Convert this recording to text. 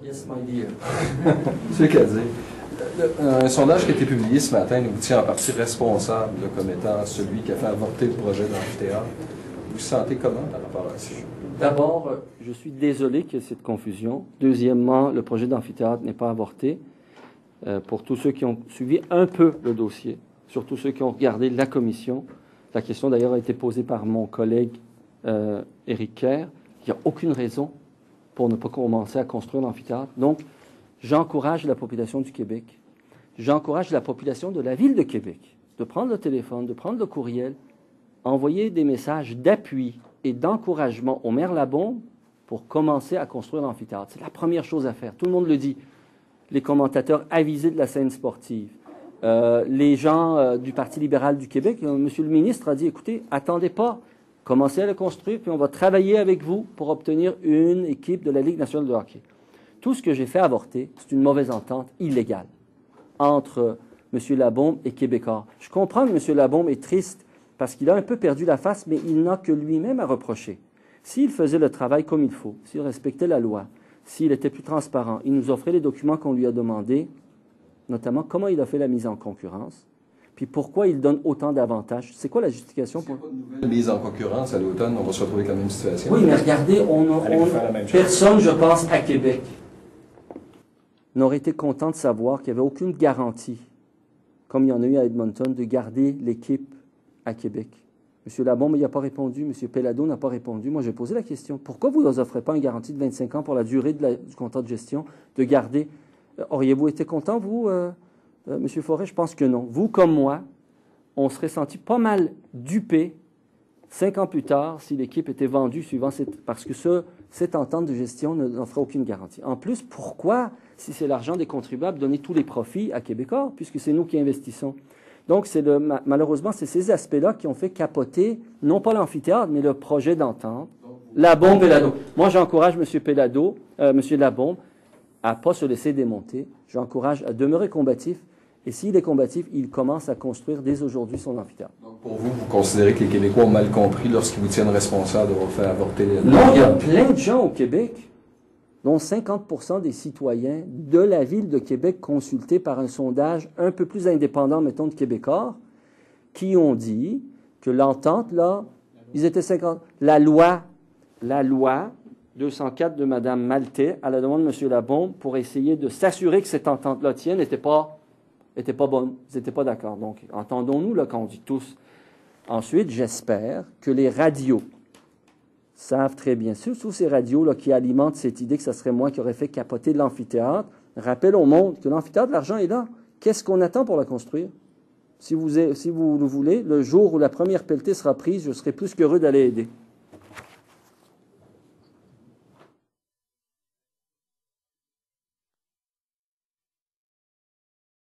Yes, my dear. C'est qu'à dire. Un sondage qui a été publié ce matin nous tient en partie responsable comme étant celui qui a fait avorter le projet d'amphithéâtre. Vous vous sentez comment par rapport à ça? D'abord, je suis désolé qu'il y ait cette confusion. Deuxièmement, le projet d'amphithéâtre n'est pas avorté. Pour tous ceux qui ont suivi un peu le dossier, surtout ceux qui ont regardé la commission, la question d'ailleurs a été posée par mon collègue Éric Kerr. Il n'y a aucune raison pour ne pas commencer à construire l'amphithéâtre. Donc, j'encourage la population du Québec, j'encourage la population de la ville de Québec de prendre le téléphone, de prendre le courriel, envoyer des messages d'appui et d'encouragement au maire Labombe pour commencer à construire l'amphithéâtre. C'est la première chose à faire. Tout le monde le dit. Les commentateurs avisés de la scène sportive, les gens du Parti libéral du Québec, Monsieur le ministre a dit, écoutez, attendez pas, commencez à le construire, puis on va travailler avec vous pour obtenir une équipe de la Ligue nationale de hockey. Tout ce que j'ai fait avorter, c'est une mauvaise entente illégale entre M. Labombe et Québécois. Je comprends que M. Labombe est triste parce qu'il a un peu perdu la face, mais il n'a que lui-même à reprocher. S'il faisait le travail comme il faut, s'il respectait la loi, s'il était plus transparent, il nous offrait les documents qu'on lui a demandés, notamment comment il a fait la mise en concurrence, puis pourquoi il donne autant d'avantages. C'est quoi la justification pour... S'il n'y a pas de nouvelle mise en concurrence à l'automne, on va se retrouver avec la même situation. Oui, mais regardez, personne, je pense, à Québec n'aurait été content de savoir qu'il n'y avait aucune garantie, comme il y en a eu à Edmonton, de garder l'équipe à Québec. M. Labombe n'y a pas répondu, M. Pellado n'a pas répondu. Moi, j'ai posé la question. Pourquoi vous ne offrez pas une garantie de 25 ans pour la durée du contrat de gestion, de garder... Auriez-vous été content, vous, M. Forêt? Je pense que non. Vous, comme moi, on serait senti pas mal dupé 5 ans plus tard si l'équipe était vendue suivant cette... Parce que cette entente de gestion n'offrait aucune garantie. En plus, pourquoi, si c'est l'argent des contribuables, donner tous les profits à Québécois, puisque c'est nous qui investissons? Donc, malheureusement, c'est ces aspects-là qui ont fait capoter, non pas l'amphithéâtre, mais le projet d'entente. Labombe, Pellado. Moi, j'encourage M. Pellado, M. Labombe, à ne pas se laisser démonter. J'encourage à demeurer combatif. Et s'il est combatif, il commence à construire dès aujourd'hui son amphithéâtre. Donc, pour vous, vous considérez que les Québécois ont mal compris lorsqu'ils vous tiennent responsable d'avoir fait avorter les... Non, il y a plein de gens au Québec, dont 50% des citoyens de la ville de Québec consultés par un sondage un peu plus indépendant, mettons, de Québécois, qui ont dit que l'entente, là, ils étaient 50. La loi 204 de Mme Maltais, à la demande de M. Labombe, pour essayer de s'assurer que cette entente-là tienne, n'était pas bonne. Ils n'étaient pas d'accord. Donc, entendons-nous, là, quand on dit tous. Ensuite, j'espère que les radios savent très bien, surtout ces radios-là qui alimentent cette idée que ce serait moi qui aurais fait capoter l'amphithéâtre, rappellent au monde que l'amphithéâtre, l'argent est là. Qu'est-ce qu'on attend pour la construire? Si vous le voulez, le jour où la première pelletée sera prise, je serai plus qu'heureux d'aller aider.